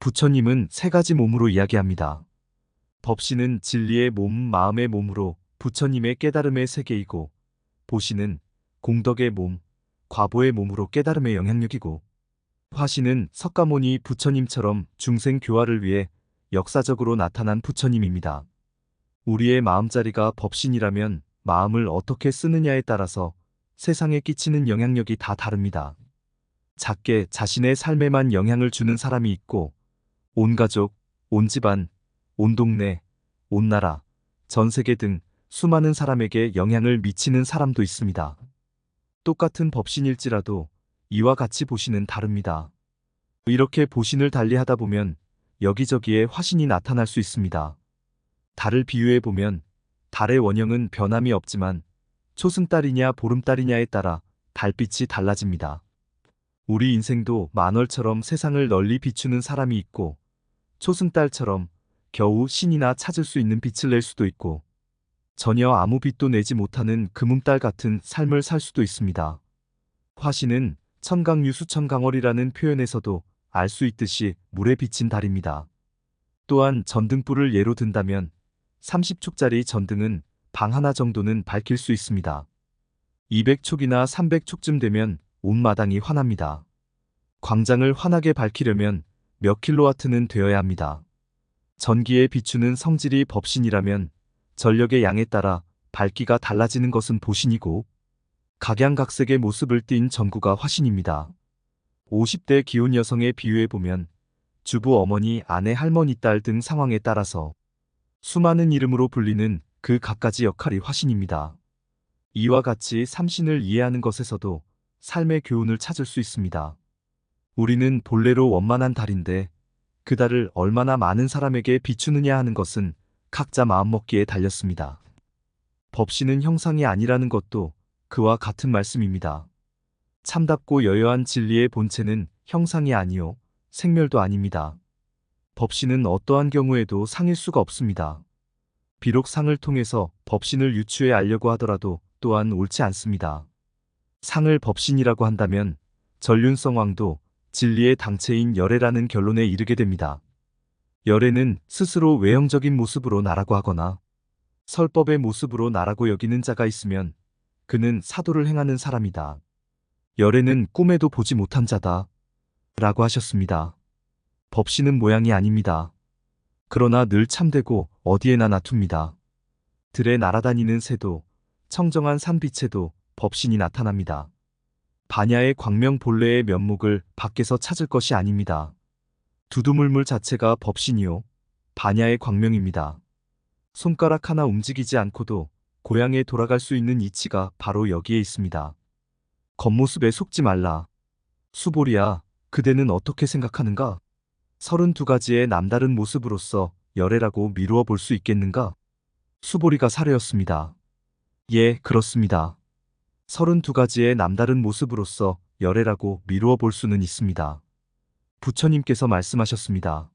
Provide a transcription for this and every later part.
부처님은 세 가지 몸으로 이야기합니다. 법신은 진리의 몸, 마음의 몸으로 부처님의 깨달음의 세계이고, 보신은 공덕의 몸, 과보의 몸으로 깨달음의 영향력이고, 화신은 석가모니 부처님처럼 중생 교화를 위해 역사적으로 나타난 부처님입니다. 우리의 마음자리가 법신이라면 마음을 어떻게 쓰느냐에 따라서 세상에 끼치는 영향력이 다 다릅니다. 작게 자신의 삶에만 영향을 주는 사람이 있고, 온 가족, 온 집안, 온 동네, 온 나라, 전 세계 등 수많은 사람에게 영향을 미치는 사람도 있습니다. 똑같은 법신일지라도 이와 같이 보신은 다릅니다. 이렇게 보신을 달리하다 보면 여기저기에 화신이 나타날 수 있습니다. 달을 비유해 보면 달의 원형은 변함이 없지만 초승달이냐 보름달이냐에 따라 달빛이 달라집니다. 우리 인생도 만월처럼 세상을 널리 비추는 사람이 있고, 초승달처럼 겨우 신이나 찾을 수 있는 빛을 낼 수도 있고, 전혀 아무 빛도 내지 못하는 금음달 같은 삶을 살 수도 있습니다. 화신은 천강유수천강월이라는 표현에서도 알 수 있듯이 물에 비친 달입니다. 또한 전등불을 예로 든다면 30촉짜리 전등은 방 하나 정도는 밝힐 수 있습니다. 200촉이나 300촉쯤 되면 온 마당이 환합니다. 광장을 환하게 밝히려면 몇 킬로와트는 되어야 합니다. 전기에 비추는 성질이 법신이라면 전력의 양에 따라 밝기가 달라지는 것은 보신이고, 각양각색의 모습을 띤 전구가 화신입니다. 50대 기혼 여성에 비유해보면 주부, 어머니, 아내, 할머니, 딸 등 상황에 따라서 수많은 이름으로 불리는 그 갖가지 역할이 화신입니다. 이와 같이 삼신을 이해하는 것에서도 삶의 교훈을 찾을 수 있습니다. 우리는 본래로 원만한 달인데 그 달을 얼마나 많은 사람에게 비추느냐 하는 것은 각자 마음먹기에 달렸습니다. 법신은 형상이 아니라는 것도 그와 같은 말씀입니다. 참답고 여여한 진리의 본체는 형상이 아니요 생멸도 아닙니다. 법신은 어떠한 경우에도 상일 수가 없습니다. 비록 상을 통해서 법신을 유추해 알려고 하더라도 또한 옳지 않습니다. 상을 법신이라고 한다면 전륜성왕도 진리의 당체인 열애라는 결론에 이르게 됩니다. 열애는 스스로 외형적인 모습으로 나라고 하거나 설법의 모습으로 나라고 여기는 자가 있으면 그는 사도를 행하는 사람이다. 열애는 꿈에도 보지 못한 자다. 라고 하셨습니다. 법신은 모양이 아닙니다. 그러나 늘 참되고 어디에나 나툽니다. 들에 날아다니는 새도, 청정한 산빛에도 법신이 나타납니다. 반야의 광명 본래의 면목을 밖에서 찾을 것이 아닙니다. 두두물물 자체가 법신이요 반야의 광명입니다. 손가락 하나 움직이지 않고도 고향에 돌아갈 수 있는 이치가 바로 여기에 있습니다. 겉모습에 속지 말라. 수보리야, 그대는 어떻게 생각하는가? 32가지의 남다른 모습으로서 열애라고 미루어 볼 수 있겠는가? 수보리가 사례였습니다. 예, 그렇습니다. 32가지의 남다른 모습으로서 열애라고 미루어 볼 수는 있습니다. 부처님께서 말씀하셨습니다.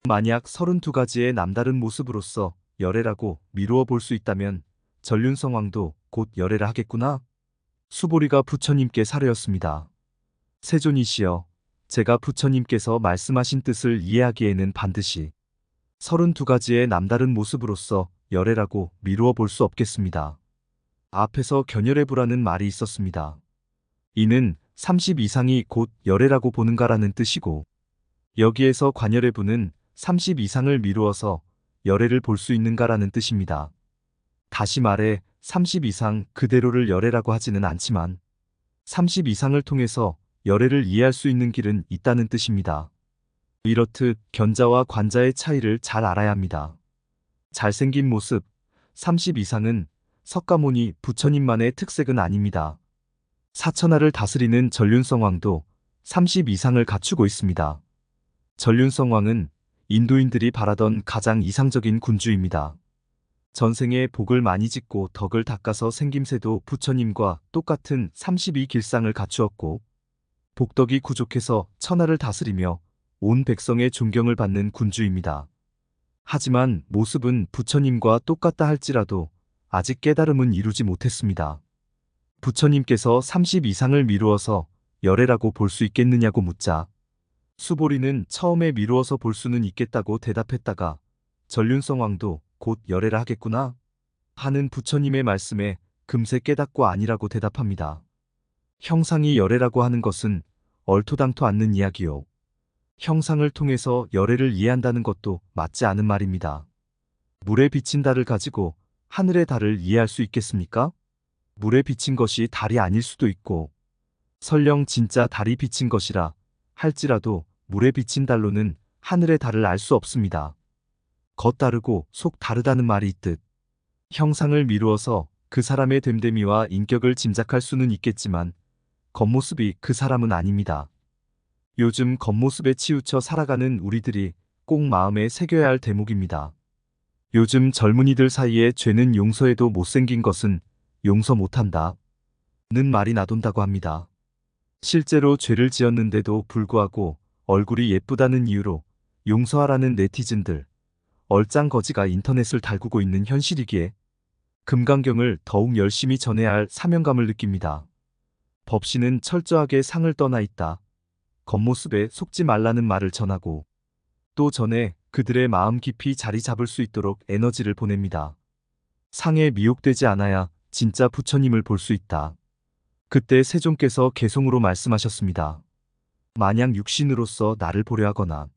만약 32가지의 남다른 모습으로서 열애라고 미루어 볼 수 있다면 전륜성왕도 곧 열애라 하겠구나? 수보리가 부처님께 사례였습니다. 세존이시여, 제가 부처님께서 말씀하신 뜻을 이해하기에는 반드시 32가지의 남다른 모습으로서 열애라고 미루어 볼 수 없겠습니다. 앞에서 견열애부라는 말이 있었습니다. 이는 30 이상이 곧 열애라고 보는가라는 뜻이고, 여기에서 관열애부는 30 이상을 미루어서 열애를 볼 수 있는가라는 뜻입니다. 다시 말해 30 이상 그대로를 열애라고 하지는 않지만 30 이상을 통해서 열애를 이해할 수 있는 길은 있다는 뜻입니다. 이렇듯 견자와 관자의 차이를 잘 알아야 합니다. 잘생긴 모습 30 이상은 석가모니 부처님만의 특색은 아닙니다. 사천하를 다스리는 전륜성왕도 30 이상을 갖추고 있습니다. 전륜성왕은 인도인들이 바라던 가장 이상적인 군주입니다. 전생에 복을 많이 짓고 덕을 닦아서 생김새도 부처님과 똑같은 32길상을 갖추었고, 복덕이 부족해서 천하를 다스리며 온 백성의 존경을 받는 군주입니다. 하지만 모습은 부처님과 똑같다 할지라도 아직 깨달음은 이루지 못했습니다. 부처님께서 30 이상을 미루어서 열애라고 볼 수 있겠느냐고 묻자 수보리는 처음에 미루어서 볼 수는 있겠다고 대답했다가 전륜성 왕도 곧 열애라 하겠구나 하는 부처님의 말씀에 금세 깨닫고 아니라고 대답합니다. 형상이 열애라고 하는 것은 얼토당토 않는 이야기요. 형상을 통해서 열애를 이해한다는 것도 맞지 않은 말입니다. 물에 비친 달을 가지고 하늘의 달을 이해할 수 있겠습니까? 물에 비친 것이 달이 아닐 수도 있고 설령 진짜 달이 비친 것이라 할지라도 물에 비친 달로는 하늘의 달을 알 수 없습니다. 겉 다르고 속 다르다는 말이 있듯 형상을 미루어서 그 사람의 됨됨이와 인격을 짐작할 수는 있겠지만 겉모습이 그 사람은 아닙니다. 요즘 겉모습에 치우쳐 살아가는 우리들이 꼭 마음에 새겨야 할 대목입니다. 요즘 젊은이들 사이에 죄는 용서해도 못생긴 것은 용서 못한다 는 말이 나돈다고 합니다. 실제로 죄를 지었는데도 불구하고 얼굴이 예쁘다는 이유로 용서하라는 네티즌들, 얼짱거지가 인터넷을 달구고 있는 현실이기에 금강경을 더욱 열심히 전해야 할 사명감을 느낍니다. 법신은 철저하게 상을 떠나 있다. 겉모습에 속지 말라는 말을 전하고 또 전에 그들의 마음 깊이 자리 잡을 수 있도록 에너지를 보냅니다. 상에 미혹되지 않아야 진짜 부처님을 볼 수 있다. 그때 세종께서 개송으로 말씀하셨습니다. 만약 육신으로서 나를 보려 하거나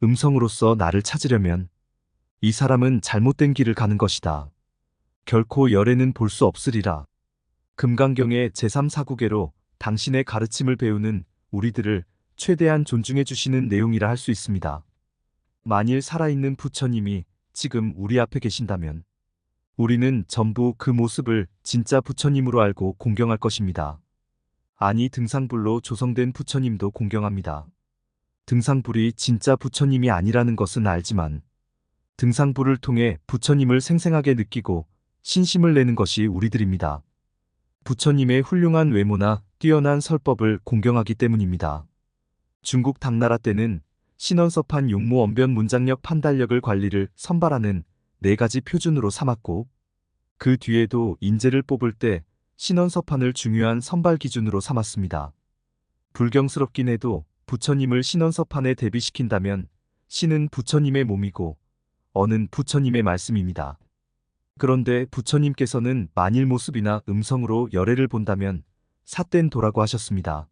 음성으로서 나를 찾으려면 이 사람은 잘못된 길을 가는 것이다. 결코 열애는 볼 수 없으리라. 금강경의 제3사구계로 당신의 가르침을 배우는 우리들을 최대한 존중해 주시는 내용이라 할 수 있습니다. 만일 살아있는 부처님이 지금 우리 앞에 계신다면 우리는 전부 그 모습을 진짜 부처님으로 알고 공경할 것입니다. 아니 등상불로 조성된 부처님도 공경합니다. 등상불이 진짜 부처님이 아니라는 것은 알지만 등상불을 통해 부처님을 생생하게 느끼고 신심을 내는 것이 우리들입니다. 부처님의 훌륭한 외모나 뛰어난 설법을 공경하기 때문입니다. 중국 당나라 때는 신원서판 용모 언변 문장력 판단력을 관리를 선발하는 4가지 표준으로 삼았고 그 뒤에도 인재를 뽑을 때 신원서판을 중요한 선발 기준으로 삼았습니다. 불경스럽긴 해도 부처님을 신원서판에 대비시킨다면 신은 부처님의 몸이고 언은 부처님의 말씀입니다. 그런데 부처님께서는 만일 모습이나 음성으로 열애를 본다면 삿된 도라고 하셨습니다.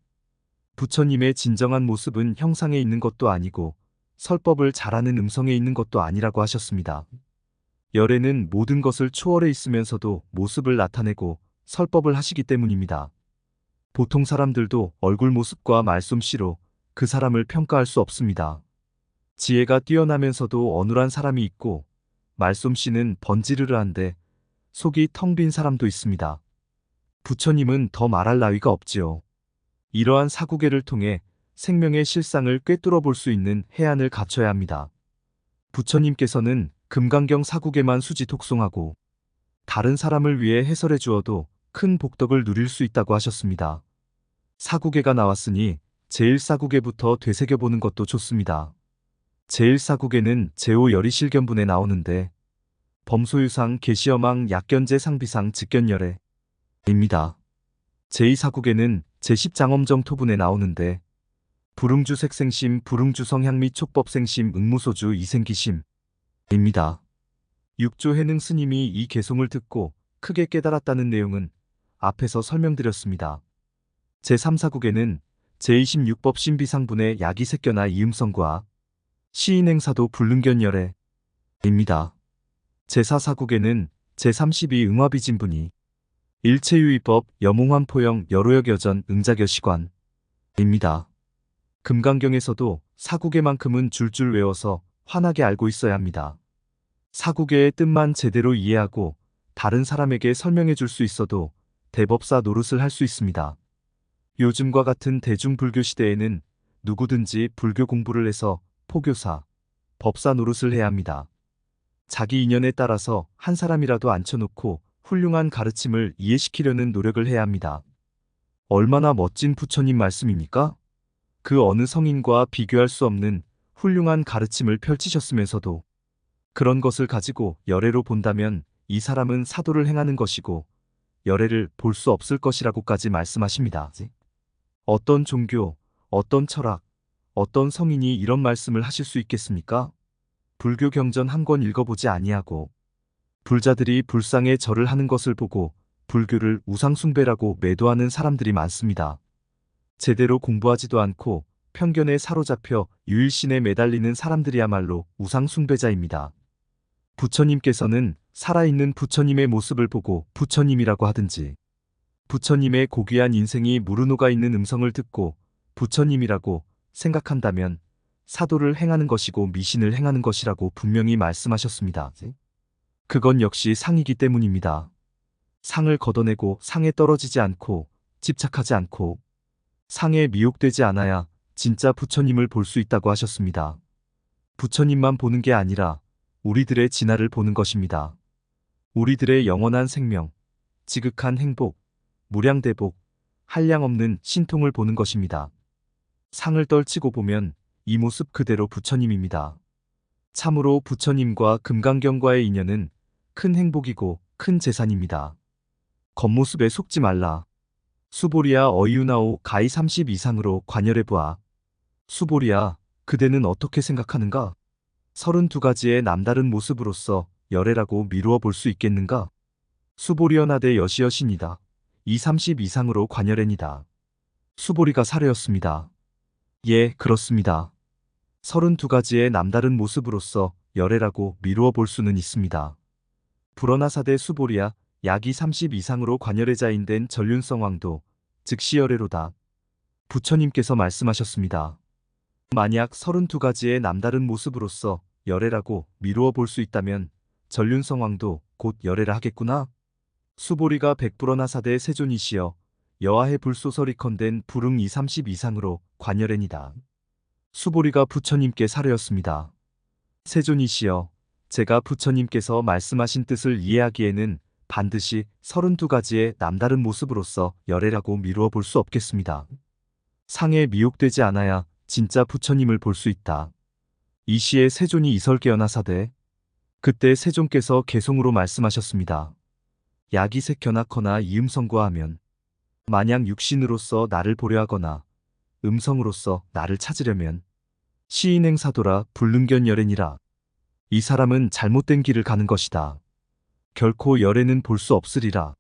부처님의 진정한 모습은 형상에 있는 것도 아니고 설법을 잘하는 음성에 있는 것도 아니라고 하셨습니다. 열애는 모든 것을 초월해 있으면서도 모습을 나타내고 설법을 하시기 때문입니다. 보통 사람들도 얼굴 모습과 말솜씨로 그 사람을 평가할 수 없습니다. 지혜가 뛰어나면서도 어눌한 사람이 있고 말솜씨는 번지르르한데 속이 텅 빈 사람도 있습니다. 부처님은 더 말할 나위가 없지요. 이러한 사구계를 통해 생명의 실상을 꿰뚫어 볼 수 있는 해안을 갖춰야 합니다. 부처님께서는 금강경 사구계만 수지 독송하고 다른 사람을 위해 해설해 주어도 큰 복덕을 누릴 수 있다고 하셨습니다. 사구계가 나왔으니 제1사구계부터 되새겨보는 것도 좋습니다. 제1사구계는 제5열이실견분에 나오는데 범소유상 계시여망 약견제 상비상 직견열애입니다. 제2사구계는 제10장엄정토분에 나오는데 불응주색생심 불응주성향 및 촉법생심 응무소주 이생기심입니다. 육조해능 스님이 이 개송을 듣고 크게 깨달았다는 내용은 앞에서 설명드렸습니다. 제3사국에는 제26법 신비상분의 약이색견화 이음성과 시인행사도 불능견열애입니다. 제4사국에는 제32 응화비진분이 일체유의법 여몽환포영 여로역여전 응자겨시관입니다. 금강경에서도 사구계만큼은 줄줄 외워서 환하게 알고 있어야 합니다. 사구계의 뜻만 제대로 이해하고 다른 사람에게 설명해 줄 수 있어도 대법사 노릇을 할 수 있습니다. 요즘과 같은 대중불교 시대에는 누구든지 불교 공부를 해서 포교사, 법사 노릇을 해야 합니다. 자기 인연에 따라서 한 사람이라도 앉혀놓고 훌륭한 가르침을 이해시키려는 노력을 해야 합니다. 얼마나 멋진 부처님 말씀입니까? 그 어느 성인과 비교할 수 없는 훌륭한 가르침을 펼치셨으면서도 그런 것을 가지고 열애로 본다면 이 사람은 사도를 행하는 것이고 열애를 볼 수 없을 것이라고까지 말씀하십니다. 어떤 종교, 어떤 철학, 어떤 성인이 이런 말씀을 하실 수 있겠습니까? 불교 경전 한 권 읽어보지 아니하고 불자들이 불상에 절을 하는 것을 보고 불교를 우상숭배라고 매도하는 사람들이 많습니다. 제대로 공부하지도 않고 편견에 사로잡혀 유일신에 매달리는 사람들이야말로 우상숭배자입니다. 부처님께서는 살아있는 부처님의 모습을 보고 부처님이라고 하든지, 부처님의 고귀한 인생이 무르녹아 있는 음성을 듣고 부처님이라고 생각한다면 사도를 행하는 것이고 미신을 행하는 것이라고 분명히 말씀하셨습니다. 그건 역시 상이기 때문입니다. 상을 걷어내고 상에 떨어지지 않고 집착하지 않고 상에 미혹되지 않아야 진짜 부처님을 볼 수 있다고 하셨습니다. 부처님만 보는 게 아니라 우리들의 진화를 보는 것입니다. 우리들의 영원한 생명, 지극한 행복, 무량대복, 한량없는 신통을 보는 것입니다. 상을 떨치고 보면 이 모습 그대로 부처님입니다. 참으로 부처님과 금강경과의 인연은 큰 행복이고 큰 재산입니다. 겉모습에 속지 말라. 수보리야 어이유나오 가히 30 이상으로 관여해보아. 수보리야, 그대는 어떻게 생각하는가? 32가지의 남다른 모습으로서 열애라고 미루어 볼 수 있겠는가? 수보리여나대 여시여신이다. 이 30 이상으로 관여래니다. 수보리가 사례였습니다. 예, 그렇습니다. 32가지의 남다른 모습으로서 열애라고 미루어 볼 수는 있습니다. 불어나사대 수보리야 약이 30 이상으로 관여래자인된 전륜성왕도 즉시 열애로다. 부처님께서 말씀하셨습니다. 만약 32가지의 남다른 모습으로서 열애라고 미루어 볼 수 있다면 전륜성왕도 곧 열애라 하겠구나. 수보리가 백불어나사대 세존이시여 여하해 불소설이컨댄 불응 2, 30 이상으로 관여래니다. 수보리가 부처님께 사례였습니다. 세존이시여, 제가 부처님께서 말씀하신 뜻을 이해하기에는 반드시 32가지의 남다른 모습으로서 열애라고 미루어 볼 수 없겠습니다. 상에 미혹되지 않아야 진짜 부처님을 볼 수 있다. 이 시에 세존이 이설깨어나사대. 그때 세존께서 개송으로 말씀하셨습니다. 약이 색혀나거나 이음성고하면 만약 육신으로서 나를 보려 하거나 음성으로서 나를 찾으려면 시인행사도라 불능견열애니라. 이 사람은 잘못된 길을 가는 것이다. 결코 열애는 볼 수 없으리라.